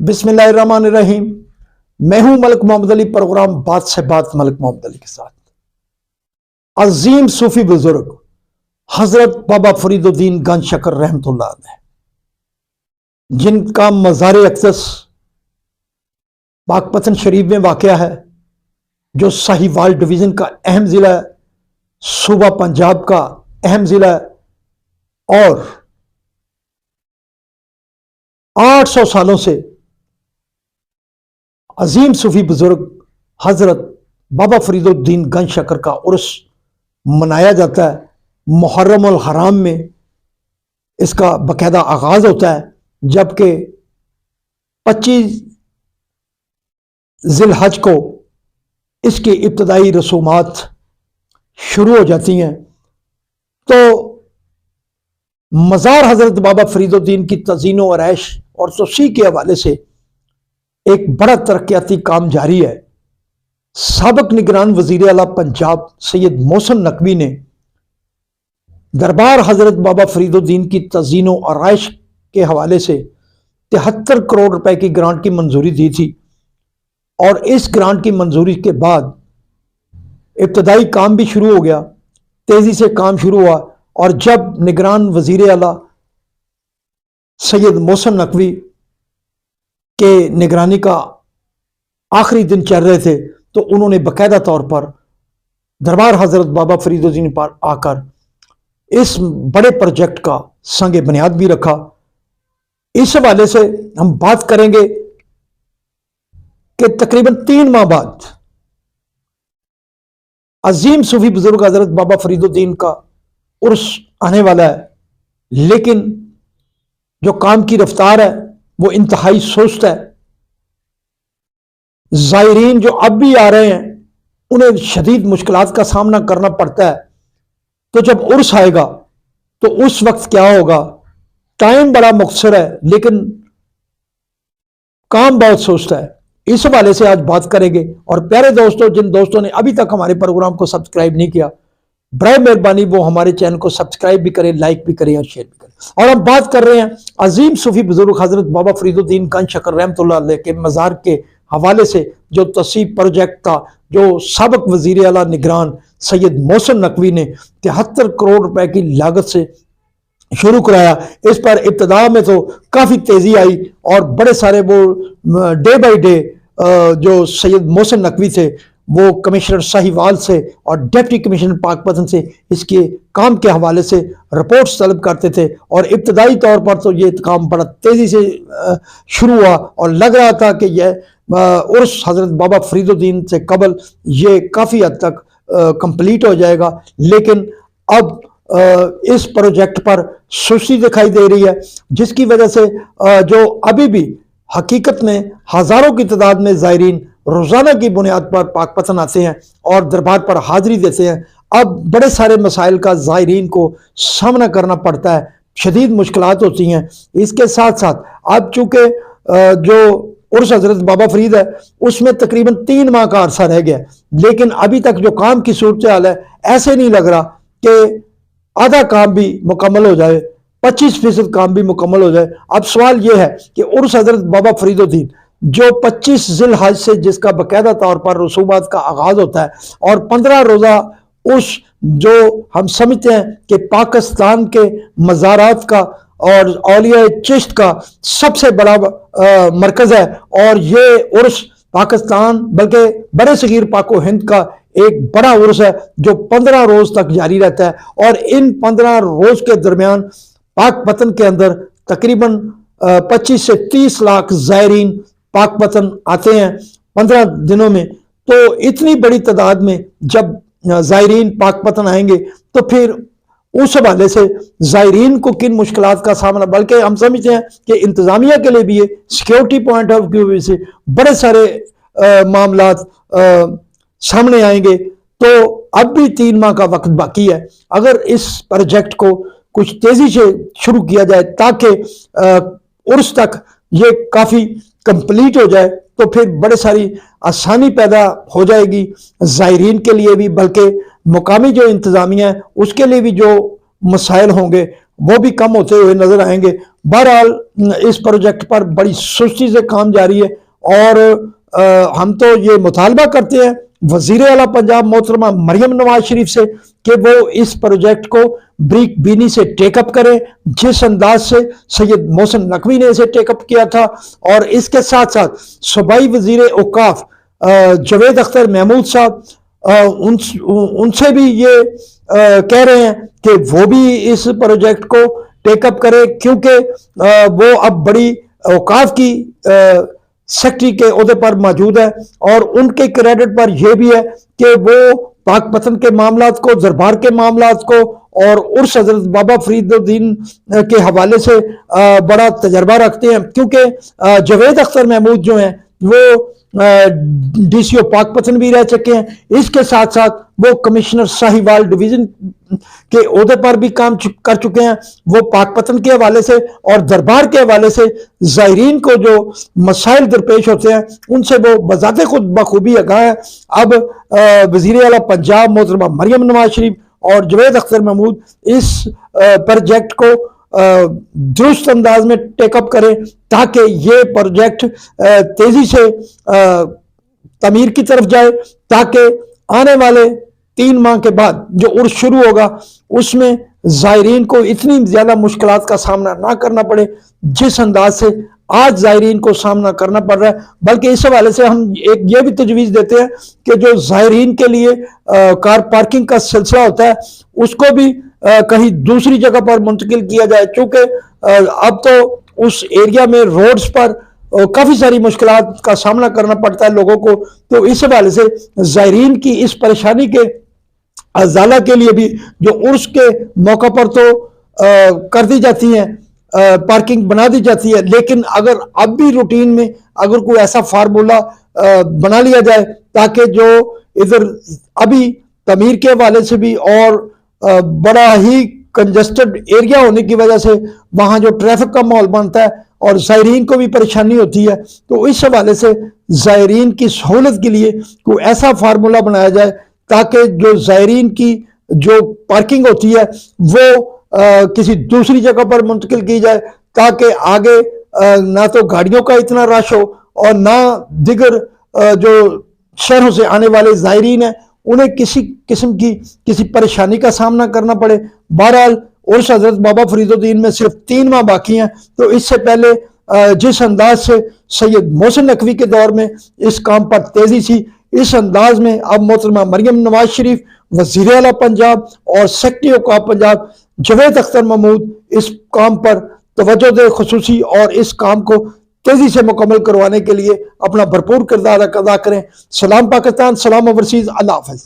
बिस्मिल्लाहिर्रहमानिर्रहीम। मैं हूं मलिक मोहम्मद अली, प्रोग्राम बात से बात मलिक मोहम्मद अली के साथ। अजीम सूफी बुजुर्ग हजरत बाबा फरीदुद्दीन गंज शकर रहमतुल्लाह अलैह, जिनका मज़ार अक़दस पाकपतन शरीफ में वाक़या है, जो साहिवाल डिवीज़न का अहम ज़िला है, सूबा पंजाब का अहम ज़िला है और 800 सालों से अजीम सूफी बुजुर्ग हजरत बाबा फरीदुद्दीन गंज शकर का उर्स मनाया जाता है। मुहर्रम अल हराम में इसका बाकायदा आगाज होता है, जबकि 25 ज़िलहज को इसकी इब्तदाई रसूमात शुरू हो जाती हैं। तो मज़ार हजरत बाबा फरीदुद्दीन की तज़ीन व आरैश और तोसी के हवाले से एक बड़ा तरक्याती काम जारी है। साबिक निगरान वज़ीर आला पंजाब सैयद मोहसिन नकवी ने दरबार हजरत बाबा फरीदुद्दीन की तज़ीन व आरैश के हवाले से 73 करोड़ रुपए की ग्रांट की मंजूरी दी थी और इस ग्रांट की मंजूरी के बाद इब्तदाई काम भी शुरू हो गया, तेजी से काम शुरू हुआ। और जब निगरान वज़ीर आला सैयद मोहसिन नकवी के निगरानी का आखिरी दिन चल रहे थे, तो उन्होंने बाकायदा तौर पर दरबार हजरत बाबा फरीदुद्दीन पर आकर इस बड़े प्रोजेक्ट का संग बुनियाद भी रखा। इस हवाले से हम बात करेंगे कि तकरीबन 3 माह बाद अजीम सूफी बुजुर्ग हजरत बाबा फरीदुद्दीन का उर्स आने वाला है, लेकिन जो काम की रफ्तार है वो इंतहाई सुस्त है। ज़ायरीन जो अब भी आ रहे हैं उन्हें शदीद मुश्किलात का सामना करना पड़ता है। तो जब उर्स आएगा तो उस वक्त क्या होगा? टाइम बड़ा मुख्तसर है लेकिन काम बहुत सुस्त है। इस हवाले से आज बात करेंगे। और प्यारे दोस्तों, जिन दोस्तों ने अभी तक हमारे प्रोग्राम को सब्सक्राइब नहीं किया, बड़े मेहरबानी वो हमारे चैनल को सब्सक्राइब भी करें, लाइक भी करें और शेयर भी करें। और हम बात कर रहे हैं अजीम सूफी बुजुर्ग हजरत बाबा फरीदुद्दीन गंज शकर रहमतुल्लाह अलैह के मज़ार के हवाले से जो तसीब प्रोजेक्ट था, जो साबिक वज़ीर आला निगरान सैयद मोहसिन नकवी ने 73 करोड़ रुपए की लागत से शुरू कराया। इस पर इब्तदा में तो काफ़ी तेज़ी आई और बड़े सारे वो डे बाई डे जो सैयद मोहसिन नकवी थे वो कमिश्नर साहिवाल से और डिप्टी कमिश्नर पाकपतन से इसके काम के हवाले से रिपोर्ट्स तलब करते थे। और इब्तदाई तौर पर तो ये काम बड़ा तेज़ी से शुरू हुआ और लग रहा था कि यह उर्स हज़रत बाबा फरीदुद्दीन से कबल ये काफ़ी हद तक कंप्लीट हो जाएगा। लेकिन अब इस प्रोजेक्ट पर सुस्ती दिखाई दे रही है, जिसकी वजह से जो अभी भी हकीकत में हज़ारों की तादाद में ज़ायरीन रोज़ाना की बुनियाद पर पाकपतन आते हैं और दरबार पर हाज़िरी देते हैं। अब बड़े सारे मसाइल का ज़ायरीन को सामना करना पड़ता है, शदीद मुश्किलात होती हैं। इसके साथ साथ अब चूँकि जो उर्स हज़रत बाबा फरीद है उसमें तकरीबन 3 माह का अरसा रह गया, लेकिन अभी तक जो काम की सूरत हाल है, ऐसे नहीं लग रहा कि आधा काम भी मुकम्मल हो जाए, 25% काम भी मुकम्मल हो जाए। अब सवाल यह है कि उर्स हज़रत बाबा फरीदुद्दीन जो 25 ज़िलहज से जिसका बाकायदा तौर पर रसूमात का आगाज़ होता है और 15 रोज़ा उर्स जो हम समझते हैं कि पाकिस्तान के मज़ारात का और औलिया चिश्त का सबसे बड़ा मरकज़ है। और ये उर्स पाकिस्तान बल्कि बड़े सगीर पाको हिंद का एक बड़ा उर्स है जो 15 रोज़ तक जारी रहता है। और इन 15 रोज़ के दरमियान पाकपतन के अंदर तकरीबन 25 से 30 लाख ज़ायरीन पाकपतन आते हैं 15 दिनों में। तो इतनी बड़ी तादाद में जब ज़ायरीन पाकपतन आएंगे तो फिर उस हवाले से ज़ायरीन को किन मुश्किलात का सामना, बल्कि हम समझते हैं कि इंतज़ामिया के लिए भी ये सिक्योरिटी पॉइंट ऑफ व्यू से बड़े सारे मामलात सामने आएंगे। तो अब भी 3 माह का वक्त बाकी है। अगर इस प्रोजेक्ट को कुछ तेज़ी से शुरू किया जाए ताकि उर्स तक ये काफ़ी कंप्लीट हो जाए, तो फिर बड़े सारी आसानी पैदा हो जाएगी ज़ायरीन के लिए भी, बल्कि मुकामी जो इंतज़ामिया है उसके लिए भी जो मसाइल होंगे وہ بھی کم ہوتے ہوئے نظر آئیں گے۔ بہرحال اس پروجیکٹ پر بڑی سستی سے کام جاری ہے، اور ہم تو یہ مطالبہ کرتے ہیں وزیر اعلیٰ پنجاب محترمہ مریم نواز شریف سے کہ وہ اس پروجیکٹ کو بریک بینی سے ٹیک اپ کریں، جس انداز سے سید محسن نقوی نے اسے ٹیک اپ کیا تھا۔ اور اس کے ساتھ ساتھ صوبائی وزیر اوقاف جاوید اختر محمود صاحب، ان سے بھی یہ کہہ رہے ہیں کہ وہ بھی اس پروجیکٹ کو ٹیک اپ کرے، کیونکہ وہ اب بڑی اوقاف کی سیکٹری کے عہدے پر موجود ہے، اور ان کے کریڈٹ پر یہ بھی ہے کہ وہ پاک پتن کے معاملات کو، دربار کے معاملات کو اور عرس حضرت بابا فرید الدین کے حوالے سے بڑا تجربہ رکھتے ہیں، کیونکہ جاوید اختر محمود جو ہیں وہ ڈی سی او پاک پتن بھی رہ چکے ہیں، اس کے ساتھ ساتھ وہ کمشنر ساہیوال ڈویژن کے عہدے پر بھی کام کر چکے ہیں۔ وہ پاک پتن کے حوالے سے اور دربار کے حوالے سے زائرین کو جو مسائل درپیش ہوتے ہیں ان سے وہ بذات خود بخوبی آگاہ ہے۔ اب وزیر اعلیٰ پنجاب محترمہ مریم نواز شریف اور جاوید اختر محمود اس پروجیکٹ کو درست انداز میں ٹیک اپ کریں، تاکہ یہ پروجیکٹ تیزی سے تعمیر کی طرف جائے، تاکہ آنے والے 3 ماہ کے بعد جو عرس شروع ہوگا اس میں زائرین کو اتنی زیادہ مشکلات کا سامنا نہ کرنا پڑے جس انداز سے آج زائرین کو سامنا کرنا پڑ رہا ہے۔ بلکہ اس حوالے سے ہم ایک یہ بھی تجویز دیتے ہیں کہ جو زائرین کے لیے کار پارکنگ کا سلسلہ ہوتا ہے اس کو بھی کہیں دوسری جگہ پر منتقل کیا جائے، چونکہ اب تو اس ایریا میں روڈز پر کافی ساری مشکلات کا سامنا کرنا پڑتا ہے لوگوں کو۔ تو اس حوالے سے زائرین کی اس پریشانی کے ازالہ کے لیے بھی جو عرس کے موقع پر تو کر دی جاتی ہیں، پارکنگ بنا دی جاتی ہے، لیکن اگر اب بھی روٹین میں اگر کوئی ایسا فارمولا بنا لیا جائے تاکہ جو ادھر ابھی تعمیر کے حوالے سے بھی اور بڑا ہی کنجسٹڈ ایریا ہونے کی وجہ سے وہاں جو ٹریفک کا ماحول بنتا ہے اور زائرین کو بھی پریشانی ہوتی ہے، تو اس حوالے سے زائرین کی سہولت کے لیے کوئی ایسا فارمولا بنایا جائے تاکہ جو زائرین کی جو پارکنگ ہوتی ہے وہ کسی دوسری جگہ پر منتقل کی جائے، تاکہ آگے نہ تو گاڑیوں کا اتنا رش ہو اور نہ دیگر جو شہروں سے آنے والے زائرین ہیں انہیں کسی قسم کی کسی پریشانی کا سامنا کرنا پڑے۔ بہرحال عرس حضرت بابا فرید الدین میں صرف 3 ماہ باقی ہیں، تو اس سے پہلے جس انداز سے سید محسن نقوی کے دور میں اس کام پر تیزی تھی، اس انداز میں اب محترمہ مریم نواز شریف، وزیر اعلیٰ پنجاب اور سیکرٹری اوقاف پنجاب جاوید اختر محمود اس کام پر توجہ دے خصوصی، اور اس کام کو تیزی سے مکمل کروانے کے لیے اپنا بھرپور کردار ادا کریں۔ سلام پاکستان، سلام اوورسیز، اللہ حافظ۔